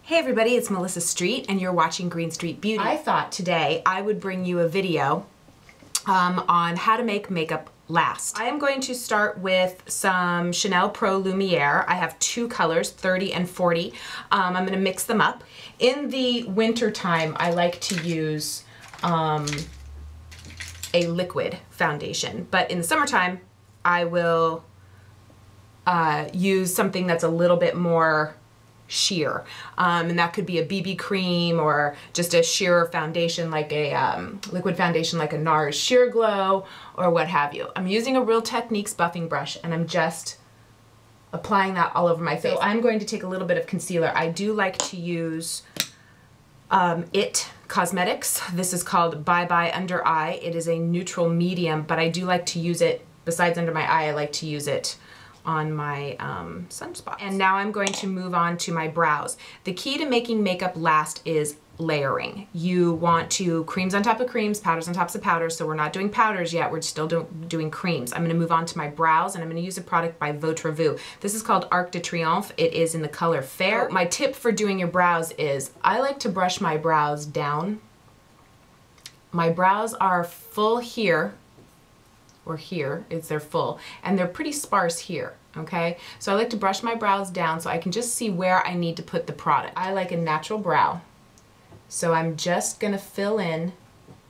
Hey everybody, it's Melissa Street and you're watching Green Street Beauty. I thought today I would bring you a video on how to make makeup last. I am going to start with some Chanel Pro Lumiere. I have two colors, 30 and 40. I'm going to mix them up. In the winter time, I like to use a liquid foundation, but in the summertime, I will use something that's a little bit more sheer, and that could be a BB cream or just a sheer foundation like a liquid foundation like a NARS Sheer Glow or what have you. I'm using a Real Techniques buffing brush and I'm just applying that all over my face. So I'm going to take a little bit of concealer. I do like to use Cosmetics. This is called Bye Bye Undereye. It is a neutral medium, but I do like to use it, besides under my eye, I like to use it on my sunspots. And now I'm going to move on to my brows. The key to making makeup last is layering. You want to creams on top of creams, powders on top of powders, so we're not doing powders yet, we're still doing creams. I'm gonna move on to my brows and I'm gonna use a product by Votre. This is called Arc de Triomphe. It is in the color Fair. My tip for doing your brows is, I like to brush my brows down. My brows are full here, or here, they're full, and they're pretty sparse here, okay? So I like to brush my brows down so I can just see where I need to put the product. I like a natural brow, so I'm just gonna fill in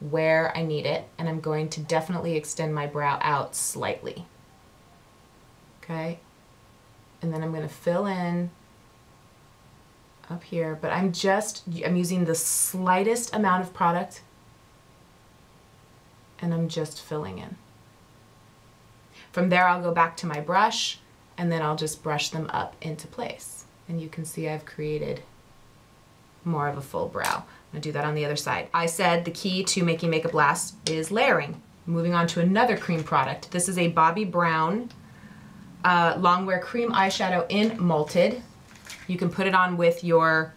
where I need it, and I'm going to definitely extend my brow out slightly, okay? And then I'm gonna fill in up here, but I'm using the slightest amount of product, and I'm just filling in. From there, I'll go back to my brush and then I'll just brush them up into place. And you can see I've created more of a full brow. I'm gonna do that on the other side. I said the key to making makeup last is layering. Moving on to another cream product. This is a Bobbi Brown Longwear Cream Eyeshadow in Malted. You can put it on with your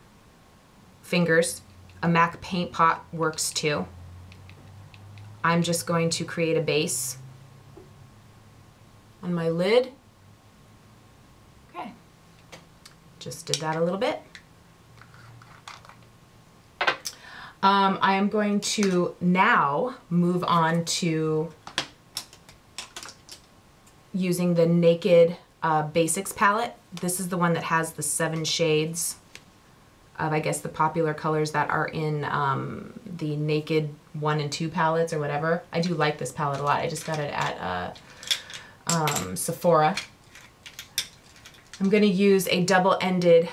fingers. A MAC paint pot works too. I'm just going to create a base on my lid. Okay, just did that a little bit. I am going to now move on to using the Naked Basics palette. This is the one that has the 7 shades of, I guess, the popular colors that are in the Naked 1 and 2 palettes or whatever. I do like this palette a lot. I just got it at Sephora. I'm going to use a double-ended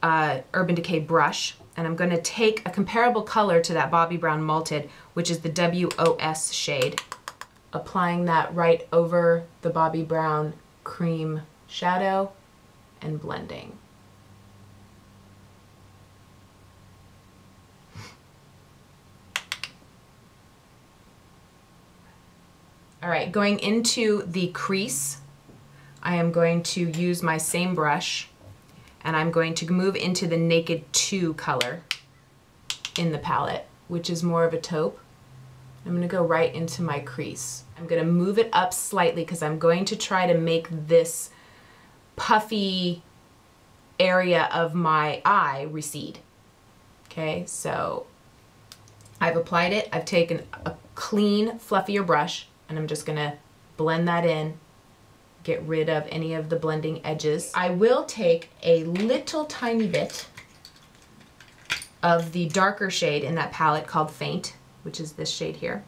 Urban Decay brush, and I'm going to take a comparable color to that Bobbi Brown Malted, which is the WOS shade, applying that right over the Bobbi Brown cream shadow and blending. All right, going into the crease, I am going to use my same brush and I'm going to move into the Naked 2 color in the palette, which is more of a taupe. I'm gonna go right into my crease. I'm gonna move it up slightly because I'm going to try to make this puffy area of my eye recede. Okay, so I've applied it. I've taken a clean, fluffier brush, and I'm just gonna blend that in, get rid of any of the blending edges. I will take a little tiny bit of the darker shade in that palette called Faint, which is this shade here.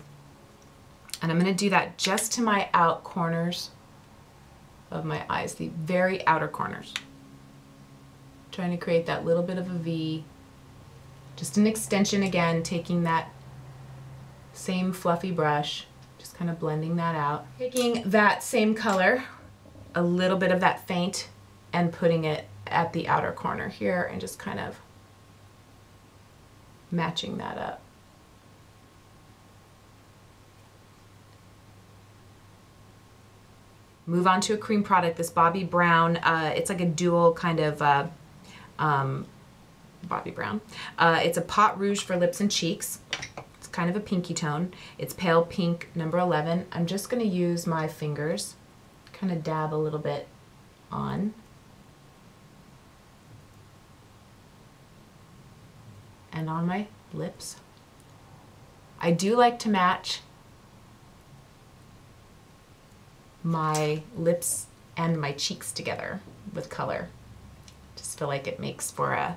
And I'm gonna do that just to my out corners of my eyes, the very outer corners. Trying to create that little bit of a V, just an extension again, taking that same fluffy brush, just kind of blending that out. Taking that same color, a little bit of that Faint, and putting it at the outer corner here and just kind of matching that up. Move on to a cream product, this Bobbi Brown. It's like a dual kind of Bobbi Brown. It's a Pot Rouge for lips and cheeks. Kind of a pinky tone. It's pale pink, number 11. I'm just going to use my fingers, kind of dab a little bit on. and on my lips. I do like to match my lips and my cheeks together with color. Just feel like it makes for a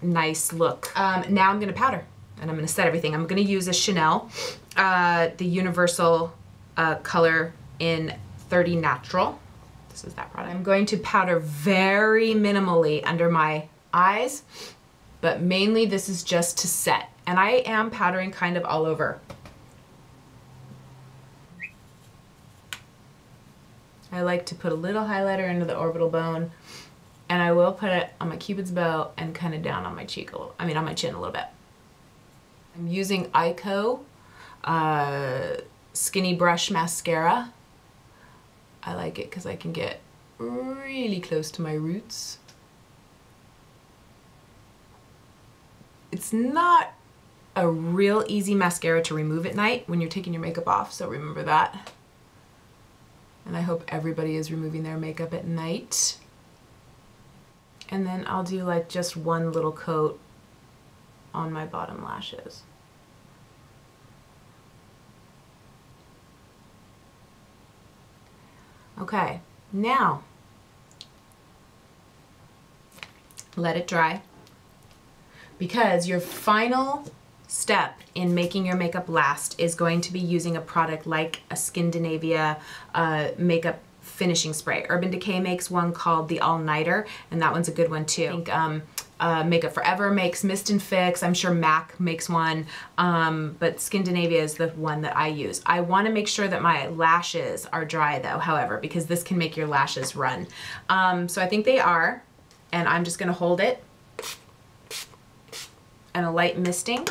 nice look. Now I'm gonna powder and I'm gonna set everything. I'm gonna use a Chanel, the Universal color in 30 Natural. This is that product. I'm going to powder very minimally under my eyes, but mainly this is just to set. And I am powdering kind of all over. I like to put a little highlighter into the orbital bone, and I will put it on my Cupid's bow and kind of down on my cheek a little, on my chin a little bit. I'm using Eyeko Skinny Brush Mascara. I like it because I can get really close to my roots. It's not a real easy mascara to remove at night when you're taking your makeup off, so remember that. And I hope everybody is removing their makeup at night. And then I'll do like just one little coat on my bottom lashes. Okay, now let it dry, because your final step in making your makeup last is going to be using a product like a Skindinavia makeup finishing spray. Urban Decay makes one called the All Nighter, and that one's a good one too. I think Makeup Forever makes Mist and Fix. I'm sure MAC makes one, but Skindinavia is the one that I use. I want to make sure that my lashes are dry though, however, because this can make your lashes run. So I think they are, and I'm just going to hold it and a light misting.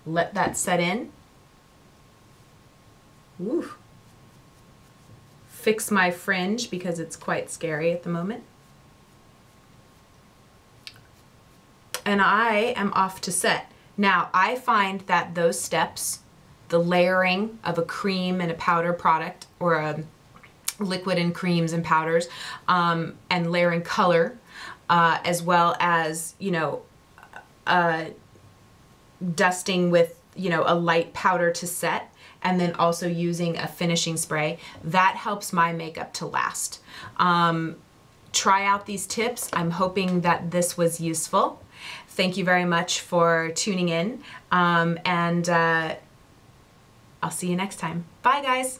Let that set in. Woo. Fix my fringe because it's quite scary at the moment. And I am off to set. Now, I find that those steps, the layering of a cream and a powder product, or a liquid and creams and powders, and layering color, as well as, you know, dusting with, you know, a light powder to set, and then also using a finishing spray, that helps my makeup to last. Try out these tips. I'm hoping that this was useful. Thank you very much for tuning in, and I'll see you next time. Bye, guys.